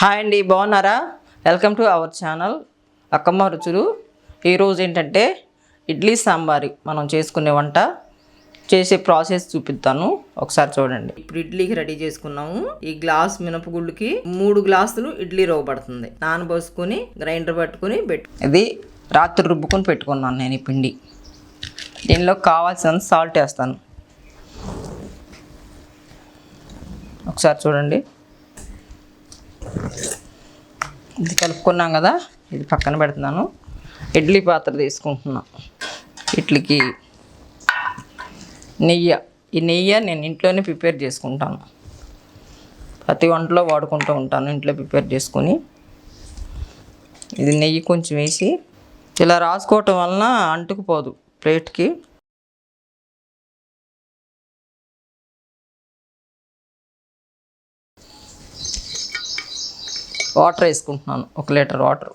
Hi అండి, బాగున్నారా? Welcome to our channel Akkamma రుచులు. ఈరోజు ఏంటంటే ఇడ్లీ సాంబారి మనం చేసుకునే వంట చేసే ప్రాసెస్ చూపిస్తాను, ఒకసారి చూడండి. ఇప్పుడు ఇడ్లీకి రెడీ చేసుకున్నాము. ఈ గ్లాస్ మినపగుళ్ళకి 3 గ్లాసులు ఇడ్లీ రవ్వ పడుతుంది. నానబోసుకొని గ్రైండర్ పట్టుకొని ఇది రాత్రి రుబ్బుకొని పెట్టుకున్నాను నేను ఈ పిండి. దీనిలో కావాల్సినంత సాల్ట్ వేస్తాను. ఒకసారి చూడండి. ఇది కలుపుకున్నాం కదా, ఇది పక్కన పెడుతున్నాను. ఇడ్లీ పాత్ర తీసుకుంటున్నాను. ఇడ్లీకి నెయ్యి, ఈ నెయ్యి నేను ఇంట్లోనే ప్రిపేర్ చేసుకుంటాను. ప్రతి వంటలో వాడుకుంటూ ఉంటాను ఇంట్లో ప్రిపేర్ చేసుకొని. ఇది నెయ్యి కొంచెం వేసి ఇలా రాసుకోవటం వలన అంటుకుపోదు ప్లేట్కి. వాటర్ వేసుకుంటున్నాను, 1 లీటర్ వాటర్.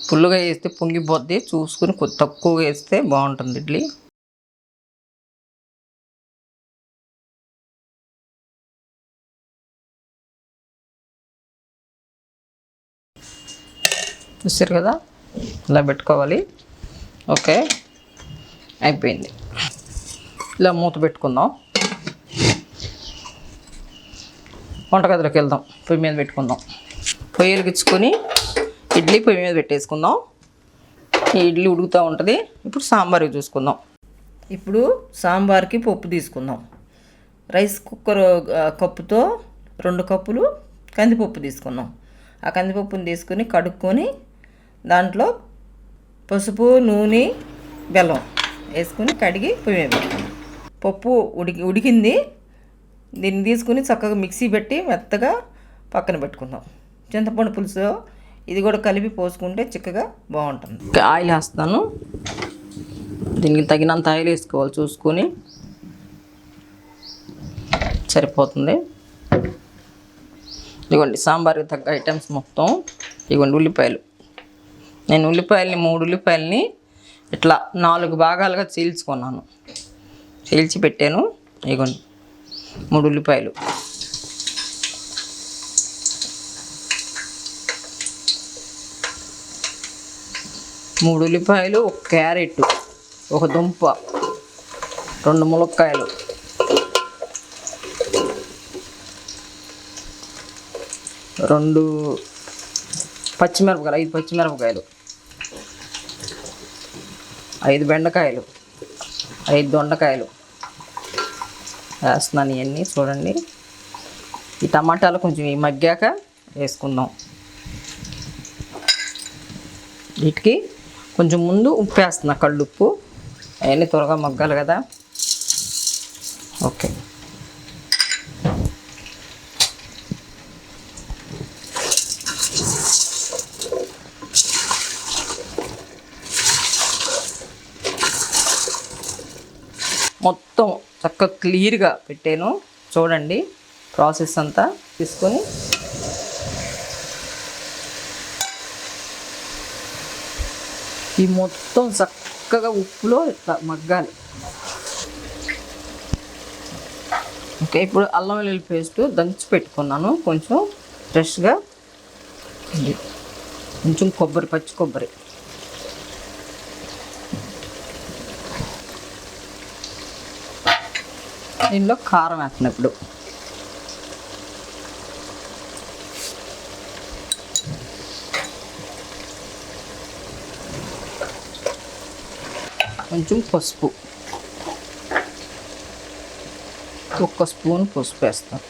ఫుల్గా వేస్తే పొంగిపోద్ది, చూసుకుని తక్కువగా వేస్తే బాగుంటుంది ఇడ్లీ. చూసారు కదా, ఇలా పెట్టుకోవాలి. ఓకే, అయిపోయింది. ఇలా మూత పెట్టుకుందాం. వంటగదిలోకి వెళ్దాం. పొయ్యి మీద పెట్టుకుందాం. పొయ్యి వెలిగించుకొని ఇడ్లీ పొయ్యి మీద పెట్టేసుకుందాం. ఈ ఇడ్లీ ఉడుకుతూ ఉంటుంది. ఇప్పుడు సాంబార్కి చూసుకుందాం. ఇప్పుడు సాంబార్కి పప్పు తీసుకుందాం. రైస్ కుక్కర్ కప్పుతో 2 కప్పులు కందిపప్పు తీసుకున్నాం. ఆ కందిపప్పుని తీసుకొని కడుక్కొని దాంట్లో పసుపు, నూనె, బెల్లం వేసుకొని కడిగి పొయ్యి మీద పెట్టుకున్నాం. పప్పు ఉడికింది. దీన్ని తీసుకుని చక్కగా మిక్సీ పెట్టి మెత్తగా పక్కన పెట్టుకుందాం. చింతపండు పులుసు ఇది కూడా కలిపి పోసుకుంటే చిక్కగా బాగుంటుంది. ఆయిల్ వేస్తాను. దీనికి తగినంత ఆయిల్ వేసుకోవాలి, చూసుకొని సరిపోతుంది. ఇదిగోండి సాంబార్కి తగ్గ ఐటమ్స్ మొత్తం. ఇదిగోండి ఉల్లిపాయలు. నేను 3 ఉల్లిపాయలని ఇట్లా 4 భాగాలుగా చీల్చుకున్నాను. చీల్చి పెట్టాను. ఇదిగోండి 3 ఉల్లిపాయలు. మూడు ఉల్లిపాయలు, 1 క్యారెట్, 1 దుంప, 2 ములక్కాయలు, 2 పచ్చిమిరపకాయలు, 5 పచ్చిమిరపకాయలు, 5 బెండకాయలు, 5 దొండకాయలు వేస్తున్నాను. ఇవన్నీ చూడండి. ఈ టమాటాలు కొంచెం మగ్గాక వేసుకుందాం. వీటికి కొంచెం ముందు ఉప్పు వేస్తున్నా, కళ్ళుప్పు. అవన్నీ త్వరగా మగ్గాలి కదా. ఓకే, మొత్తం చక్కగా క్లియర్గా పెట్టాను. చూడండి ప్రాసెస్ అంతా. తీసుకొని ఈ మొత్తం చక్కగా ఉప్పులో ఇట్లా మగ్గాలి. ఓకే, ఇప్పుడు అల్లం వెల్లుల్లి పేస్ట్ దంచి పెట్టుకున్నాను. కొంచెం ఫ్రెష్గా, కొంచెం కొబ్బరి, పచ్చి కొబ్బరి, దీనిలో కారం వేస్తున్నాను. ఇప్పుడు కొంచెం పసుపు, 1 స్పూన్ పసుపు వేస్తాను.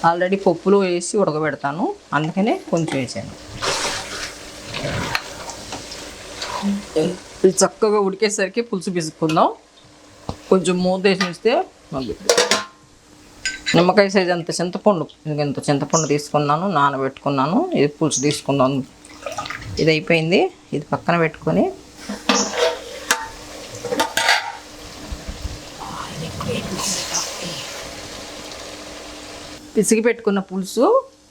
ఆల్రెడీ పప్పులో వేసి ఉడకబెడతాను, అందుకనే కొంచెం వేసాను. ఇది చక్కగా ఉడికేసరికి పులుసు పిసుకుందాం. కొంచెం మూత వేసిస్తే నిమ్మకాయ సైజ్ అంత చింతపండు, ఇంత చింతపండు తీసుకున్నాను, నానబెట్టుకున్నాను. ఇది పులుసు తీసుకుందాం. ఇది అయిపోయింది. ఇది పక్కన పెట్టుకొని పిసికి పెట్టుకున్న పులుసు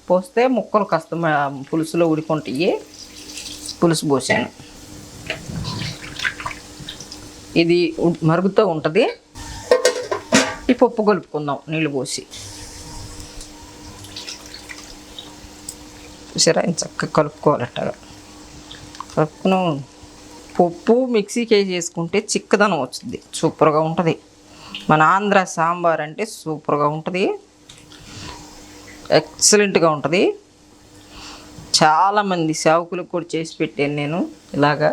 పోస్తే ముక్కలు కాస్త పులుసులో ఉడికొంటాయి. పులుసు పోసాను. ఇది మరుగుతూ ఉంటుంది. ఈ పప్పు కలుపుకుందాం నీళ్ళు పోసి. చూసారా ఇంత చక్కగా కలుపుకోవాలట్టగా. కలుపుకుని పప్పు మిక్సీకి వేసి చేసుకుంటే చిక్కదనం వచ్చింది, సూపర్గా ఉంటుంది. మన ఆంధ్ర సాంబార్ అంటే సూపర్గా ఉంటుంది, ఎక్సలెంట్గా ఉంటుంది. చాలామంది సేవకులకు కూడా చేసి పెట్టాను నేను ఇలాగా.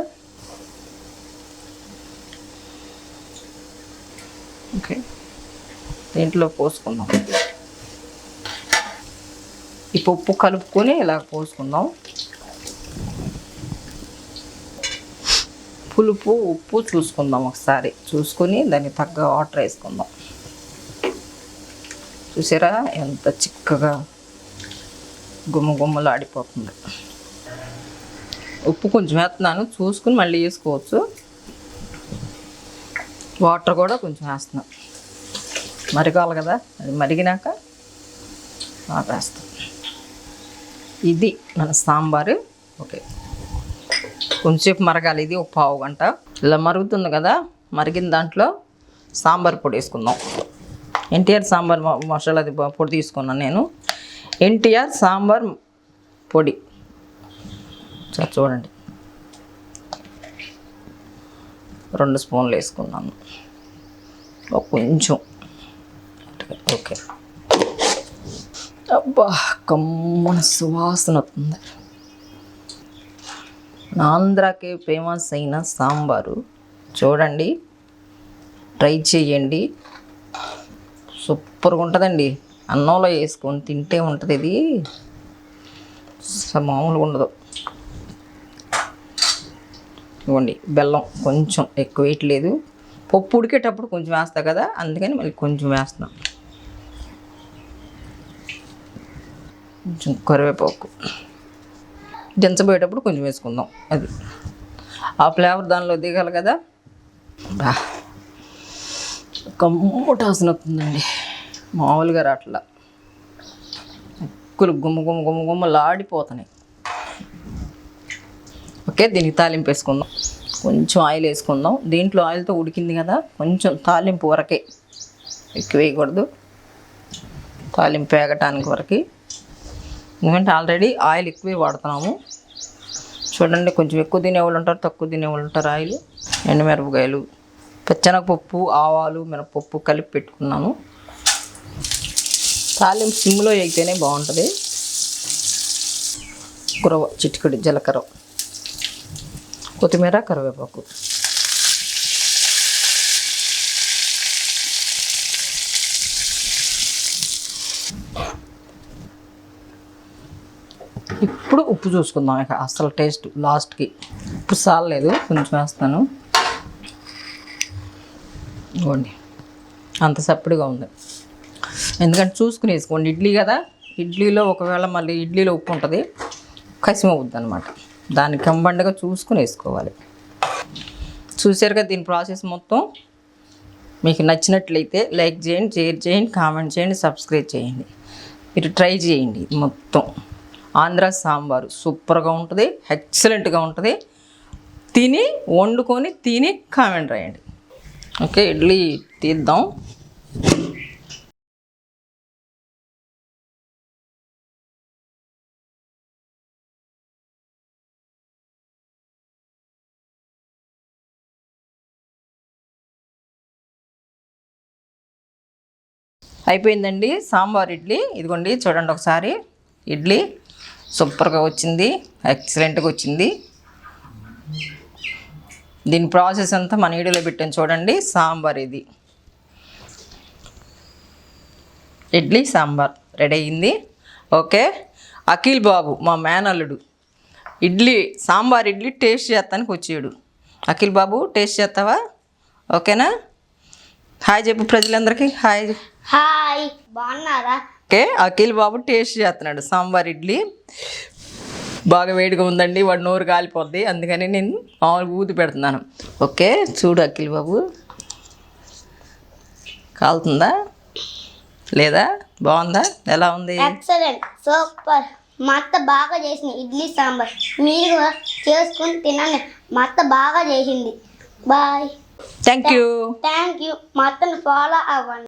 ఓకే, దీంట్లో పోసుకుందాం. ఈ పప్పు కలుపుకొని ఇలా పోసుకుందాం. పులుపు ఉప్పు చూసుకుందాం ఒకసారి, చూసుకొని దానికి తగ్గ వాటర్ వేసుకుందాం. చూసారా ఎంత చిక్కగా గుమ్మగుమ్మలు ఆడిపోతుంది. ఉప్పు కొంచెం వేస్తున్నాను, చూసుకుని మళ్ళీ వేసుకోవచ్చు. వాటర్ కూడా కొంచెం వేస్తున్నాం, మరగాలి కదా, అది మరిగినాక వేస్తాం. ఇది మన సాంబారు. ఓకే, కొంచెంసేపు మరగాలి, ఇది ఒక పావు గంట. ఇలా మరుగుతుంది కదా, మరిగిన దాంట్లో సాంబార్ పొడి వేసుకుందాం. ఎన్టీఆర్ సాంబార్ మసాలా పొడి తీసుకున్నాను నేను. ఎన్టీఆర్ సాంబార్ పొడి చూడండి, 2 స్పూన్లు వేసుకున్నాను. కొంచెం ఓకే. అబ్బా కమ్మన సువాసన వస్తుంది. ఆంధ్రాకి ఫేమస్ అయిన సాంబారు చూడండి, ట్రై చేయండి, సూపర్గా ఉంటుందండి. అన్నంలో వేసుకొని తింటే ఉంటుంది, ఇది మామూలుగా ఉండదు. ఇవ్వండి, బెల్లం కొంచెం ఎక్కువ వేయట్లేదు, పప్పు ఉడికేటప్పుడు కొంచెం వేస్తా కదా, అందుకని మళ్ళీ కొంచెం వేస్తున్నాం. కొంచెం కరివేపాకు దించబోయేటప్పుడు కొంచెం వేసుకుందాం, అది ఆ ఫ్లేవర్ దానిలో దిగాలి కదా. బా కమ్మటాసన వస్తుందండి, మామూలుగా రాట్లా. ముక్కులు గుమ్మలు ఆడిపోతున్నాయి. ఓకే, దీనికి తాలింపు వేసుకుందాం. కొంచెం ఆయిల్ వేసుకుందాం. దీంట్లో ఆయిల్తో ఉడికింది కదా, కొంచెం తాలింపు వరకే, ఎక్కువ వేయకూడదు. తాలింపు వేగటానికి వరకు, ఎందుకంటే ఆల్రెడీ ఆయిల్ ఎక్కువే వాడుతున్నాము. చూడండి, కొంచెం ఎక్కువ తినేవాళ్ళు ఉంటారు, తక్కువ తినేవాళ్ళు ఉంటారు. ఆయిల్, ఎండుమిరపకాయలు, పచ్చెనగపప్పు, ఆవాలు, మినపప్పు కలిపి పెట్టుకున్నాను. తాలింపు సిమ్లో వేగితేనే బాగుంటుంది. కురవ, చిటికెడు జీలకర్ర, కొత్తిమీర, కరివేపాకు. ఇప్పుడు ఉప్పు చూసుకుందాం. ఇక అసలు టేస్ట్ లాస్ట్కి. ఉప్పు సాలలేదు, కొంచెం వేస్తాను. ఇవ్వండి, అంత సప్పడిగా ఉంది, ఎందుకంటే చూసుకుని వేసుకోండి. ఇడ్లీ కదా, ఇడ్లీలో ఒకవేళ మళ్ళీ ఇడ్లీలో ఉప్పు ఉంటుంది, కసిమవుద్ది అనమాట. దాన్ని కంబండగా చూసుకుని వేసుకోవాలి. చూసారు కదా దీని ప్రాసెస్ మొత్తం. మీకు నచ్చినట్లయితే లైక్ చేయండి, షేర్ చేయండి, కామెంట్ చేయండి, సబ్స్క్రైబ్ చేయండి. మీరు ట్రై చేయండి. మొత్తం ఆంధ్ర సాంబారు సూపర్గా ఉంటుంది, ఎక్సలెంట్గా ఉంటుంది. తిని వండుకొని తిని కామెంట్ రాయండి. ఓకే, ఇడ్లీ తీద్దాం. అయిపోయిందండి సాంబార్ ఇడ్లీ. ఇదిగోండి చూడండి ఒకసారి, ఇడ్లీ సూపర్గా వచ్చింది, ఎక్సలెంట్గా వచ్చింది. దీని ప్రాసెస్ అంతా మన వీడియోలో పెట్టాను చూడండి. సాంబార్ ఇది, ఇడ్లీ సాంబార్ రెడీ అయింది. ఓకే, అఖిల్ బాబు మా మేనల్లుడు ఇడ్లీ సాంబార్ ఇడ్లీ టేస్ట్ చేస్తానికి వచ్చాడు. అఖిల్ బాబు టేస్ట్ చేస్తావా? ఓకేనా? హాయ్ చెప్పు ప్రజలందరికీ. హాయ్ హాయ్, బాగున్నారా? ఓకే, అఖిల్ బాబు టేస్ట్ చేస్తున్నాడు సాంబార్ ఇడ్లీ. బాగా వేడిగా ఉందండి, వాడు నోరు కాలిపోద్ది, అందుకని నేను మామూలుగా ఊది పెడుతున్నాను. ఓకే, చూడు అఖిల్ బాబు, కాలుతుందా లేదా? బాగుందా? ఎలా ఉంది? Excellent, super. మా అత్త బాగా చేసింది ఇడ్లీ సాంబార్. మీరు కూడా చేసుకుని తినండి, మా అత్త బాగా చేసింది. బాయ్. Thank you. మా అత్తను ఫాలో అవ్వండి.